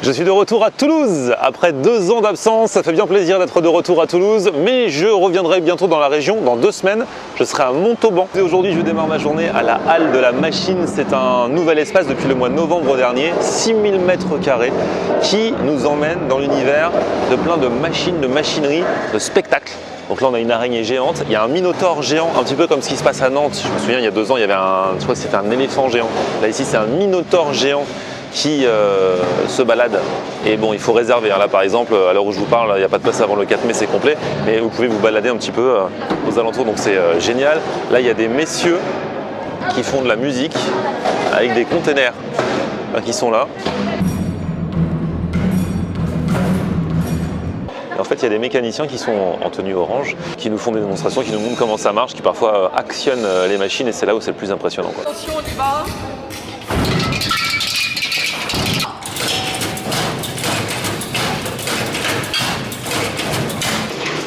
Je suis de retour à Toulouse. Après 2 ans d'absence, ça fait bien plaisir d'être de retour à Toulouse, mais je reviendrai bientôt dans la région, dans 2 semaines. Je serai à Montauban. Et aujourd'hui, je démarre ma journée à la Halle de la Machine. C'est un nouvel espace depuis le mois de novembre dernier, 6000 m², qui nous emmène dans l'univers de plein de machines, de machinerie, de spectacles. Donc là, on a une araignée géante, il y a un minotaure géant, un petit peu comme ce qui se passe à Nantes. Je me souviens, il y a 2 ans, il y avait je crois que c'était un éléphant géant. Là, ici, c'est un minotaure géant qui se balade. Et bon, il faut réserver. Là, par exemple, à l'heure où je vous parle, il n'y a pas de place avant le 4 mai, c'est complet. Mais vous pouvez vous balader un petit peu aux alentours, donc c'est génial. Là, il y a des messieurs qui font de la musique avec des containers qui sont là. En fait, il y a des mécaniciens qui sont en tenue orange, qui nous font des démonstrations, qui nous montrent comment ça marche, qui parfois actionnent les machines, et c'est là où c'est le plus impressionnant, quoi. Attention, on y va.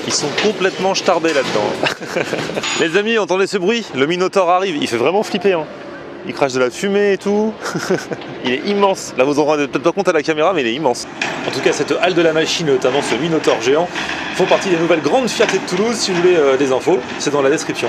Ils sont complètement starbés là-dedans. Les amis, entendez ce bruit? Le minotaure arrive, il fait vraiment flipper, hein. Il crache de la fumée et tout. Il est immense. Là, vous en rendez peut-être pas compte à la caméra, mais il est immense. En tout cas, cette halle de la machine, notamment ce minotaure géant, font partie des nouvelles grandes fiertés de Toulouse. Si vous voulez des infos, c'est dans la description.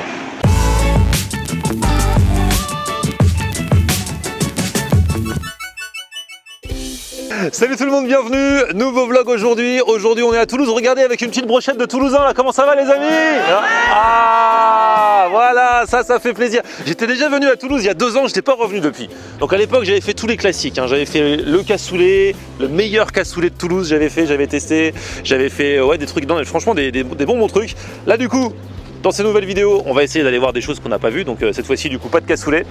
Salut tout le monde, bienvenue, nouveau vlog aujourd'hui. Aujourd'hui on est à Toulouse, regardez, avec une petite brochette de Toulousains là, comment ça va les amis? Ah voilà, ça fait plaisir. J'étais déjà venu à Toulouse il y a 2 ans, je n'étais pas revenu depuis. Donc à l'époque j'avais fait tous les classiques, hein. J'avais fait le cassoulet, le meilleur cassoulet de Toulouse, j'avais testé, j'avais fait des trucs, franchement des bons trucs. Là du coup, dans ces nouvelles vidéos, on va essayer d'aller voir des choses qu'on n'a pas vues, donc cette fois-ci du coup pas de cassoulet.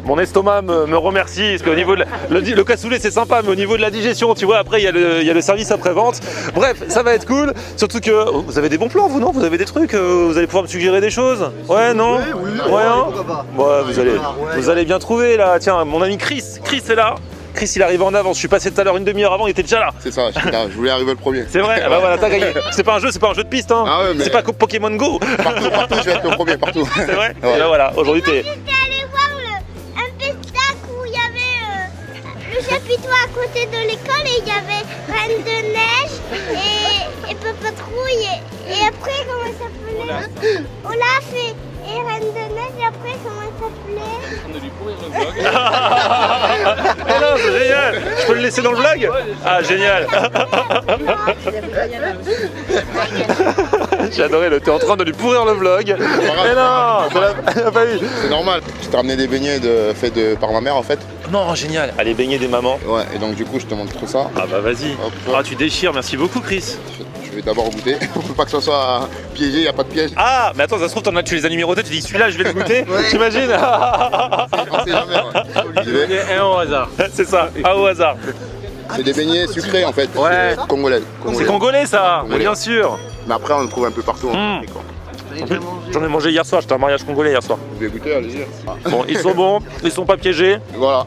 Mon estomac me remercie, parce qu'au niveau de le cassoulet c'est sympa, mais au niveau de la digestion, tu vois, après il y a le service après-vente. Bref, ça va être cool, surtout que vous avez des bons plans, vous, non? Vous avez des trucs, vous allez pouvoir me suggérer des choses? Ouais, non? Ouais, hein? Ouais, vous allez bien trouver là. Tiens, mon ami Chris est là. Chris, il est arrivé en avance, je suis passé tout à l'heure une demi-heure avant, il était déjà là. C'est ça, je voulais arriver le premier. C'est vrai? Ah bah voilà, t'as gagné. C'est pas un jeu de piste, hein. Ah ouais, mais... C'est pas Pokémon Go. Partout, je vais être le premier, partout. C'est vrai? Ouais. Et là voilà, aujourd'hui t'es... Un pestac où il y avait le chapiteau à côté de l'école et il y avait Reine de Neige et Papatrouille et après comment ça s'appelait Olaf et Reine de Neige et après comment ça s'appelait On a dû courir le vlog. Ah non, c'est génial. Je peux le laisser dans le vlog? Ah génial. J'ai adoré, t'es en train de lui pourrir le vlog. Mais non, elle a pas eu. C'est normal. Je t'ai ramené des beignets faits par ma mère en fait. Non, génial. Allez, baigner des mamans. Ouais, et donc du coup je te montre tout ça. Ah bah vas-y. Hop. Ah tu déchires, merci beaucoup Chris. Je vais d'abord goûter, pour pas que ça soit piégé, il n'y a pas de piège. Ah, mais attends, ça se trouve, tu les as numérotés, tu dis celui-là, je vais le goûter. Ouais. T'imagines? On sait jamais, ouais. J'y vais. Un au hasard. C'est ça, pas au hasard. C'est des beignets sucrés en fait. Ouais. C'est congolais. C'est congolais ça, mais bien sûr. Mais après on le trouve un peu partout en Afrique, quoi. J'en ai mangé hier soir, j'étais à un mariage congolais hier soir. Vous pouvez goûter, allez-y. Bon, ils sont bons, ils sont pas piégés. Voilà.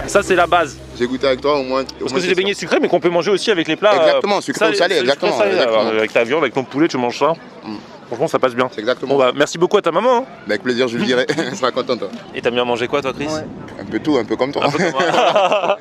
Ça, c'est la base. J'ai goûté avec toi au moins. Parce que c'est des beignets sucrés, mais qu'on peut manger aussi avec les plats. Exactement, sucré ou salé, exactement. Alors, avec ta viande, avec ton poulet, tu manges ça. Franchement, ça passe bien. C'est exactement. Bon, bah, merci beaucoup à ta maman. Hein. Avec plaisir, je lui dirai. Elle sera contente. Et t'as bien mangé quoi, toi, Chris? Un peu tout, un peu comme toi. Un peu comme moi.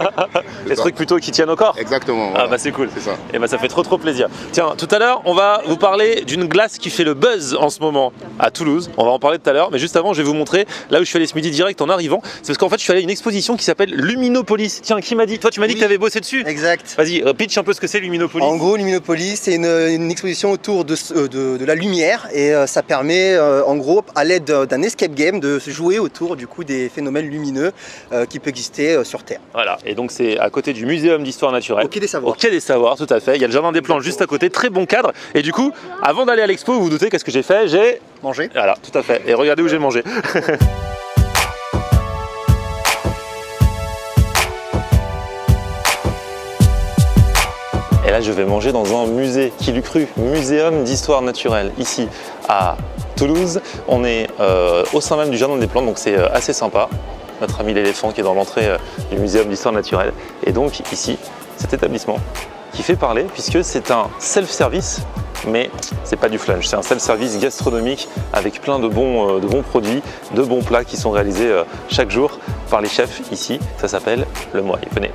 Des trucs plutôt qui tiennent au corps. Exactement. Ah Voilà. bah c'est cool. C'est ça. Et bah ça fait trop plaisir. Tiens, tout à l'heure, on va vous parler d'une glace qui fait le buzz en ce moment à Toulouse. On va en parler tout à l'heure, mais juste avant, je vais vous montrer là où je suis allé ce midi direct en arrivant. C'est parce qu'en fait, je suis allé à une exposition qui s'appelle Luminopolis. Tiens, qui m'a dit? Toi, tu m'as dit que tu avais bossé dessus. Exact. Vas-y, pitch un peu ce que c'est Luminopolis. En gros, Luminopolis, c'est une exposition autour de la lumière et ça permet en gros, à l'aide d'un escape game, de se jouer autour du coup des phénomènes lumineux qui peuvent exister sur Terre. Voilà, et donc c'est à côté du Muséum d'Histoire Naturelle. Au Quai des Savoirs. Au Quai des Savoirs, tout à fait. Il y a le Jardin des Plantes juste à côté, très bon cadre. Et du coup, avant d'aller à l'expo, vous vous doutez qu'est-ce que j'ai fait? J'ai Mangé. Voilà, tout à fait. Et regardez où j'ai mangé. Et là, je vais manger dans un musée, qui l'eût cru, Muséum d'Histoire Naturelle, ici à Toulouse. On est au sein même du Jardin des Plantes, donc c'est assez sympa. Notre ami l'éléphant qui est dans l'entrée du Muséum d'Histoire Naturelle. Et donc ici, cet établissement qui fait parler, puisque c'est un self-service, mais c'est pas du flunch, c'est un self-service gastronomique avec plein de bons produits, de bons plats qui sont réalisés chaque jour par les chefs ici. Ça s'appelle le Moai. Venez.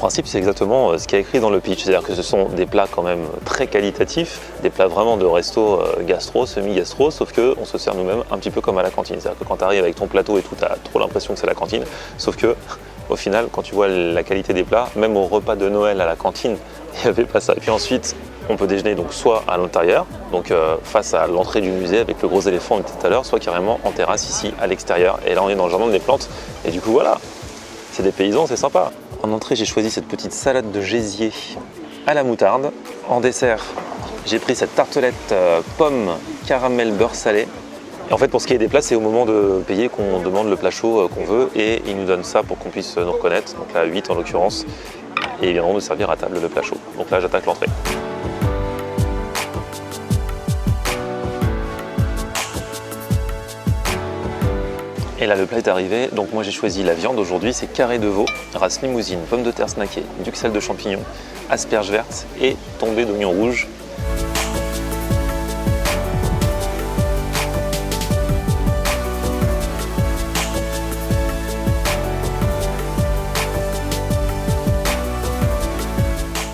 principe, c'est exactement ce qui est écrit dans le pitch. C'est-à-dire que ce sont des plats quand même très qualitatifs, des plats vraiment de resto gastro, semi-gastro, sauf qu'on se sert nous-mêmes un petit peu comme à la cantine. C'est-à-dire que quand tu arrives avec ton plateau et tout, tu as trop l'impression que c'est la cantine. Sauf que, au final, quand tu vois la qualité des plats, même au repas de Noël à la cantine, il n'y avait pas ça. Et puis ensuite, on peut déjeuner donc soit à l'intérieur, donc face à l'entrée du musée avec le gros éléphant on était tout à l'heure, soit carrément en terrasse ici à l'extérieur. Et là, on est dans le jardin des plantes. Et du coup, voilà, c'est des paysans, c'est sympa. En entrée, j'ai choisi cette petite salade de gésier à la moutarde. En dessert, j'ai pris cette tartelette pomme caramel beurre salé. Et en fait, pour ce qui est des plats, c'est au moment de payer qu'on demande le plat chaud qu'on veut et ils nous donnent ça pour qu'on puisse nous reconnaître. Donc là, 8 en l'occurrence. Et ils viendront nous servir à table le plat chaud. Donc là, j'attaque l'entrée. Et là, le plat est arrivé. Donc moi, j'ai choisi la viande aujourd'hui. C'est carré de veau, race limousine, pommes de terre snackées, duxelles de champignons, asperges vertes et tombées d'oignons rouges.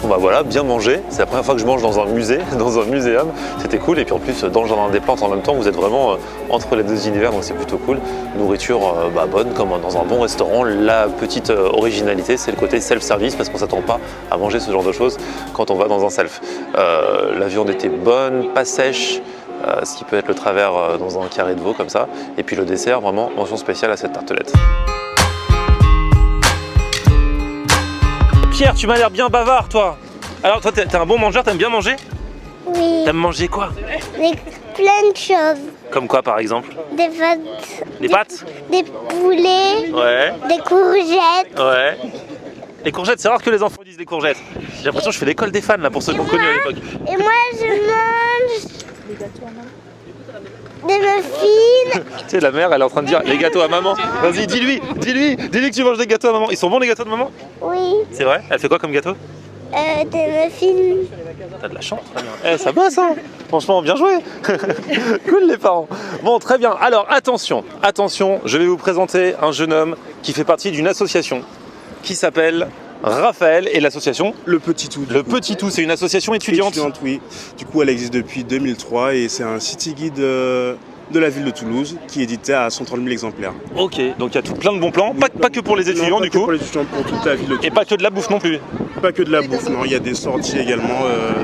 Bon bah voilà, bien mangé. C'est la première fois que je mange dans un musée, dans un muséum. C'était cool. Et puis en plus, dans le jardin des plantes en même temps, vous êtes vraiment entre les deux univers, donc c'est plutôt cool. Nourriture bonne, comme dans un bon restaurant. La petite originalité, c'est le côté self-service, parce qu'on ne s'attend pas à manger ce genre de choses quand on va dans un self. La viande était bonne, pas sèche, ce qui peut être le travers dans un carré de veau comme ça. Et puis le dessert, vraiment, mention spéciale à cette tartelette. Pierre, tu m'as l'air bien bavard, toi. Alors, toi, t'es un bon mangeur, t'aimes bien manger? Oui, T'aimes manger quoi? plein de choses. Comme quoi, par exemple? Des pâtes, Des pâtes? des poulets, Ouais, des courgettes. ouais. Les courgettes, c'est rare que les enfants disent des courgettes. J'ai l'impression que je fais l'école des fans, là, pour ceux qui ont connu à l'époque. Et moi, je mange des muffins. Tu sais, la mère, elle est en train de dire les gâteaux à maman. Vas-y, dis-lui que tu manges des gâteaux à maman. Ils sont bons, les gâteaux de maman? Oui, C'est vrai? Elle fait quoi comme gâteau? des muffins. T'as de la chance, très bien. Eh, ça bosse, hein. Franchement, bien joué. Cool, les parents. Bon, très bien. Alors, attention, je vais vous présenter un jeune homme qui fait partie d'une association qui s'appelle Raphaël et l'association Le Petit Tout. Le Petit Tout, c'est une association étudiante. Oui. Du coup, elle existe depuis 2003 et c'est un city guide de la ville de Toulouse qui est édité à 130 000 exemplaires. Ok, donc il y a plein de bons plans, pas que pour les étudiants Non, pas du que coup, pour les étudiants, pour toute la ville de Toulouse. et pas que de la bouffe non plus. Pas que de la bouffe, non. Il y a des sorties également,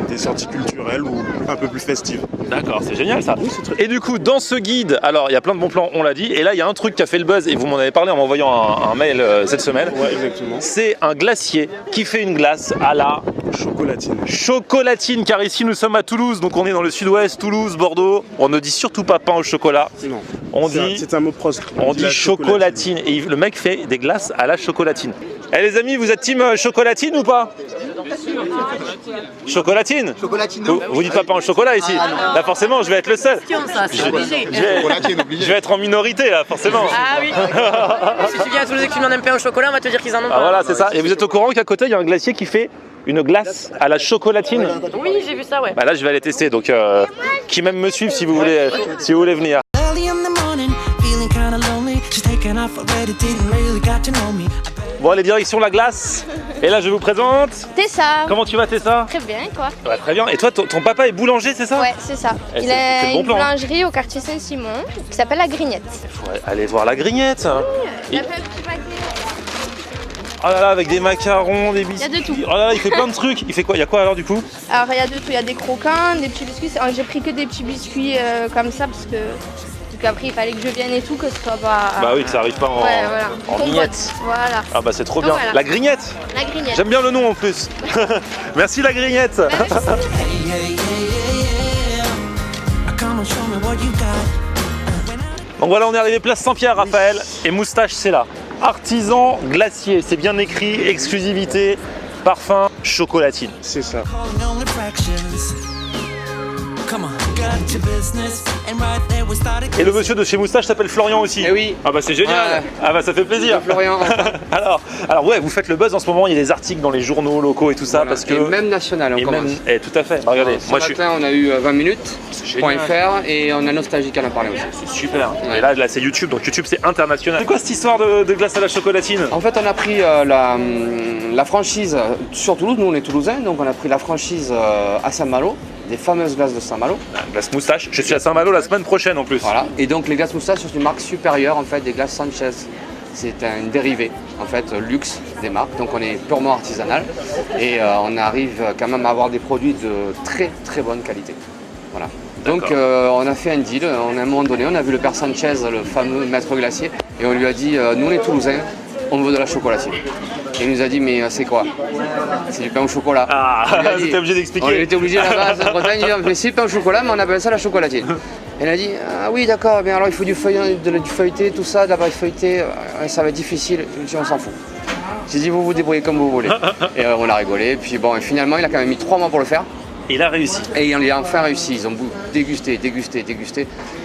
des sorties culturelles ou un peu plus festives. D'accord, c'est génial ça. Oui, c'est très... Et du coup, dans ce guide, alors il y a plein de bons plans, on l'a dit, et là il y a un truc qui a fait le buzz, et vous m'en avez parlé en m'envoyant un mail cette semaine. Ouais, exactement. C'est un glacier qui fait une glace à la chocolatine, car ici nous sommes à Toulouse, donc on est dans le sud-ouest, Toulouse, Bordeaux. On ne dit surtout pas pain au chocolat. Non. C'est un mot proche. On dit chocolatine. Et le mec fait des glaces à la chocolatine. Eh les amis, vous êtes team chocolatine ou pas? Chocolatine. Vous dites pas pain au chocolat ici? Là forcément, je vais être le seul. Je vais être en minorité là, forcément. Ah oui. Si tu viens à Toulouse et que tu demandes un pain au chocolat, on va te dire qu'ils en ont pas. Ah voilà, c'est ça. Et vous êtes au courant qu'à côté, il y a un glacier qui fait une glace à la chocolatine? Oui, j'ai vu ça, ouais. Bah là, je vais aller tester. Donc, qui même me suivre si vous voulez venir. Bon, allez, direction la glace. Et là, je vous présente. Tessa. Comment tu vas, Tessa? Très bien, quoi. Ouais, très bien. Et toi, ton papa est boulanger, c'est ça? Ouais, c'est ça. Eh, Il c'est a le bon une plan, hein. boulangerie au quartier Saint-Simon qui s'appelle La Grignette. Il faut aller voir la Grignette. Il a fait un petit paquet. Oh là là, avec des macarons, des biscuits. Il y a de tout. Oh là là, il fait plein de trucs. Il fait quoi? Il y a quoi alors du coup? Alors, il y a de tout. Il y a des croquants, des petits biscuits. J'ai pris que des petits biscuits comme ça parce que. Après, il fallait que je vienne et tout, que ce soit pas. Bah oui, que ça arrive pas en, ouais, voilà. en vignette. Voilà. Ah bah c'est trop Donc bien. voilà. La Grignette. La Grignette. J'aime bien le nom en plus. Merci la Grignette. Donc voilà, on est arrivé place Saint-Pierre, Raphaël. Et Moustache, c'est là. Artisan glacier, c'est bien écrit, exclusivité, parfum, chocolatine. C'est ça. Come on, Et le monsieur de chez Moustache s'appelle Florian aussi. Eh oui. Ah bah c'est génial. Ouais. Ah bah ça fait plaisir. Florian. alors ouais, vous faites le buzz en ce moment. Il y a des articles dans les journaux locaux et tout ça Voilà. parce que Et même national, on et commence. même tout à fait. Bah, regardez, Ce moi je suis matin, on a eu 20 minutes. génial. .fr et on a Nostalgie qui en a parlé aussi. C'est super. Ouais. Et là c'est YouTube, donc YouTube c'est international. C'est quoi cette histoire de glace à la chocolatine? En fait, on a pris la franchise sur Toulouse. Nous, on est toulousains, donc on a pris la franchise à Saint-Malo, des fameuses glaces de Saint-Malo. La glace Moustache. Je suis à Saint-Malo la semaine prochaine en plus. Voilà. Et donc, les glaces moustaches, c'est une marque supérieure en fait des glaces Sanchez. C'est un dérivé, en fait, luxe des marques. Donc, on est purement artisanal et on arrive quand même à avoir des produits de très très bonne qualité. Voilà. Donc, on a fait un deal. À un moment donné, on a vu le père Sanchez, le fameux maître glacier, et on lui a dit nous, les Toulousains, on veut de la chocolatine. Et il nous a dit mais c'est quoi? C'est du pain au chocolat. Ah, On lui a dit- c'était obligé d'expliquer. On était obligé là-bas en Bretagne, il dit mais c'est pain au chocolat, mais on appelle ça la chocolatine. Et il a dit ah oui d'accord, bien alors il faut du feuilleté, tout ça, de la base feuilletée, ça va être difficile. Je me dis on s'en fout. J'ai dit vous vous débrouillez comme vous voulez. Et on a rigolé, puis bon, et finalement il a quand même mis 3 mois pour le faire. Il a réussi. Et il a enfin réussi, ils ont dégusté.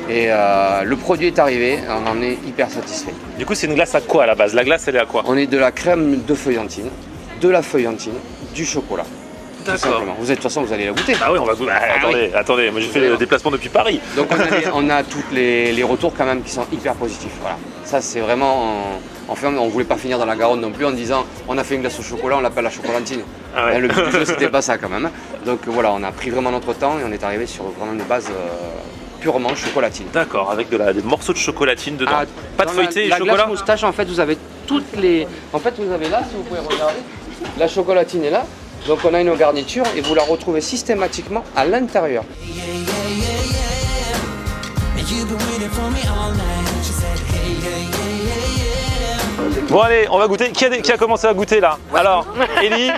Et le produit est arrivé, on en est hyper satisfait. Du coup, c'est une glace à quoi à la base? La glace, elle est à quoi? On est de la crème de feuillantine, de la feuillantine, du chocolat. Tout simplement. De toute façon, vous allez la goûter. Ah oui, on va goûter. Attendez, moi j'ai fait le déplacement depuis Paris. Donc on a tous les retours quand même qui sont hyper positifs. Voilà. Ça c'est vraiment. Enfin, on voulait pas finir dans la Garonne non plus en disant on a fait une glace au chocolat, on l'appelle la chocolatine. Ah ouais. Le but du jeu c'était pas ça quand même. Donc voilà, on a pris vraiment notre temps et on est arrivé sur vraiment une base purement chocolatine. D'accord, avec des morceaux de chocolatine dedans. Pas de Dans feuilleté et la chocolat. glace moustache, en fait, vous avez toutes les. En fait, vous avez là, si vous pouvez regarder, la chocolatine est là. Donc on a une garniture et vous la retrouvez systématiquement à l'intérieur. Bon allez, on va goûter. Qui a commencé à goûter là? Alors, Ellie.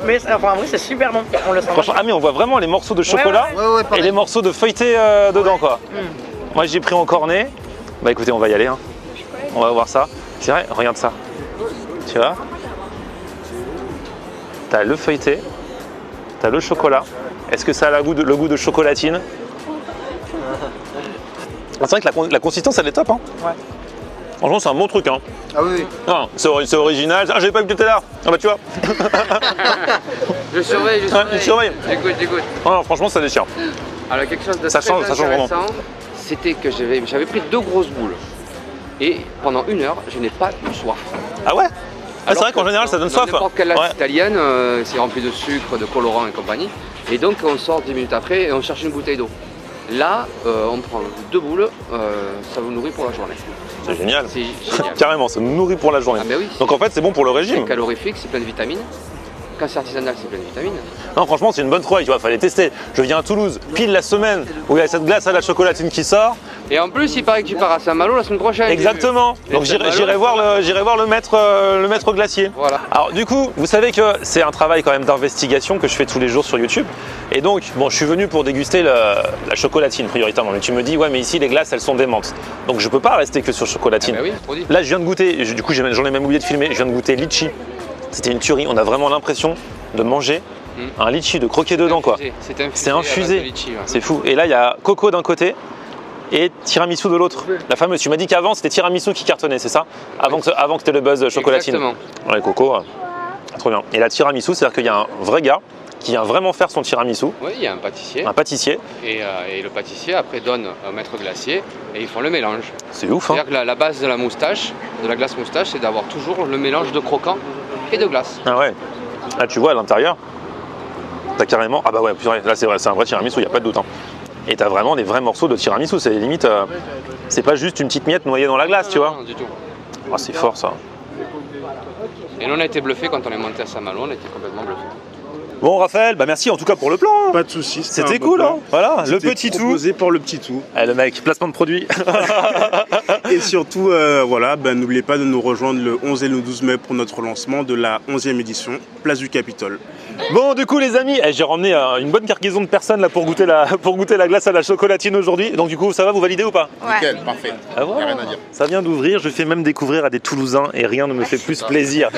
Mais enfin, oui, c'est super bon. On le sent. Franchement, ah mais on voit vraiment les morceaux de chocolat Ouais, et pareil. les morceaux de feuilleté dedans quoi. Moi j'ai pris en cornet. Bah écoutez, on va y aller. Hein. On va voir ça. C'est vrai, regarde ça. Tu vois? T'as le feuilleté, t'as le chocolat. Est-ce que ça a le goût de chocolatine? C'est vrai que la consistance elle est top. Hein. Ouais. Franchement, c'est un bon truc. Hein. Ah oui, oui. Non, c'est original. Ah, j'ai pas vu que t'étais là. Ah bah tu vois. Je surveille, tu surveilles. J'écoute. Oh, non, franchement, ça déchire. Alors quelque chose de Ça très change vraiment. intéressant, c'était que j'avais pris 2 grosses boules. Et pendant 1 heure, je n'ai pas eu soif. Ah ouais? Ah, c'est vrai Alors qu'en que général, ça donne dans soif. N'importe quelle glace Ouais. italienne, c'est rempli de sucre, de colorant et compagnie. Et donc on sort 10 minutes après et on cherche une bouteille d'eau. Là, on prend 2 boules, ça vous nourrit pour la journée. C'est génial. C'est génial. Carrément, ça nous nourrit pour la journée. Ah ben oui. Donc en fait, c'est bon pour le régime. C'est calorifique, c'est plein de vitamines. Quand c'est artisanal, c'est plein de vitamines. Non, franchement, c'est une bonne trouvaille. Tu vois, fallait tester. Je viens à Toulouse, pile la semaine où il y a cette glace à la chocolatine qui sort. Et en plus, il paraît que tu pars à Saint-Malo la semaine prochaine. Exactement. j'ai vu. Donc Et j'irai Saint-Malo, j'irai voir le maître glacier. Voilà. Alors du coup, vous savez que c'est un travail quand même d'investigation que je fais tous les jours sur YouTube. Et donc, bon, je suis venu pour déguster la chocolatine prioritairement. Mais tu me dis, ouais, mais ici les glaces, elles sont démentes. Donc je peux pas rester que sur chocolatine. Ah ben oui, produit. Là, je viens de goûter. Du coup, j'en ai même oublié de filmer. Je viens de goûter litchi. C'était une tuerie. On a vraiment l'impression de manger un litchi, de croquer dedans quoi. C'est infusé. C'est fou. Et là, il y a coco d'un côté et tiramisu de l'autre. La fameuse. Tu m'as dit qu'avant, c'était tiramisu qui cartonnait, c'est ça? Avant que tu aies le buzz chocolatine. Exactement. Ouais, coco, trop bien. Et la tiramisu, c'est-à-dire qu'il y a un vrai gars qui vient vraiment faire son tiramisu, Oui, il y a un pâtissier. un pâtissier. Et le pâtissier après donne au maître glacier et ils font le mélange. C'est ouf, hein. C'est-à-dire que la base de la moustache, de la glace moustache, c'est d'avoir toujours le mélange de croquant et de glace. Ah ouais. Là, tu vois à l'intérieur, t'as carrément. Ah bah ouais, purée, là, c'est vrai, c'est un vrai tiramisu, il n'y a pas de doute. Hein. Et t'as vraiment des vrais morceaux de tiramisu. C'est limite. C'est pas juste une petite miette noyée dans la glace, tu vois. Non, du tout. Ah, c'est fort ça. Et nous, on a été bluffés quand on est monté à Saint-Malo, on a été complètement bluffés. Bon, Raphaël, bah merci en tout cas pour le plan. Hein. Pas de soucis. C'était cool, hein. Voilà, le petit tout. Proposé pour le petit tout. Eh, le mec, placement de produit. Et surtout, voilà, n'oubliez pas de nous rejoindre le 11 et le 12 mai pour notre lancement de la 11e édition, Place du Capitole. Bon, du coup, les amis, j'ai ramené une bonne cargaison de personnes là pour goûter la glace à la chocolatine aujourd'hui. Donc, du coup, ça va, vous validez ou pas? Nickel, parfait. Ah, voilà. Y a rien à dire. Ça vient d'ouvrir, je fais même découvrir à des Toulousains et rien ne me fait plus plaisir.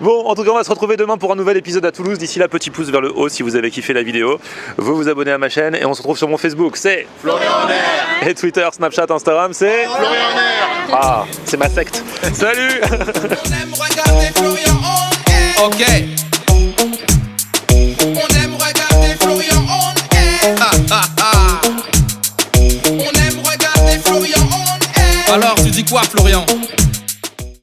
Bon, en tout cas, on va se retrouver demain pour un nouvel épisode à Toulouse. D'ici là, petit pouce vers le haut si vous avez kiffé la vidéo. Vous abonnez à ma chaîne et on se retrouve sur mon Facebook, c'est Florian Air. et Twitter, Snapchat, Instagram, c'est Florian Air. Ah, c'est ma secte. Salut. On aime regarder Florian on air. Ok. On aime regarder Florian on air. On aime regarder Florian on air. Alors tu dis quoi Florian?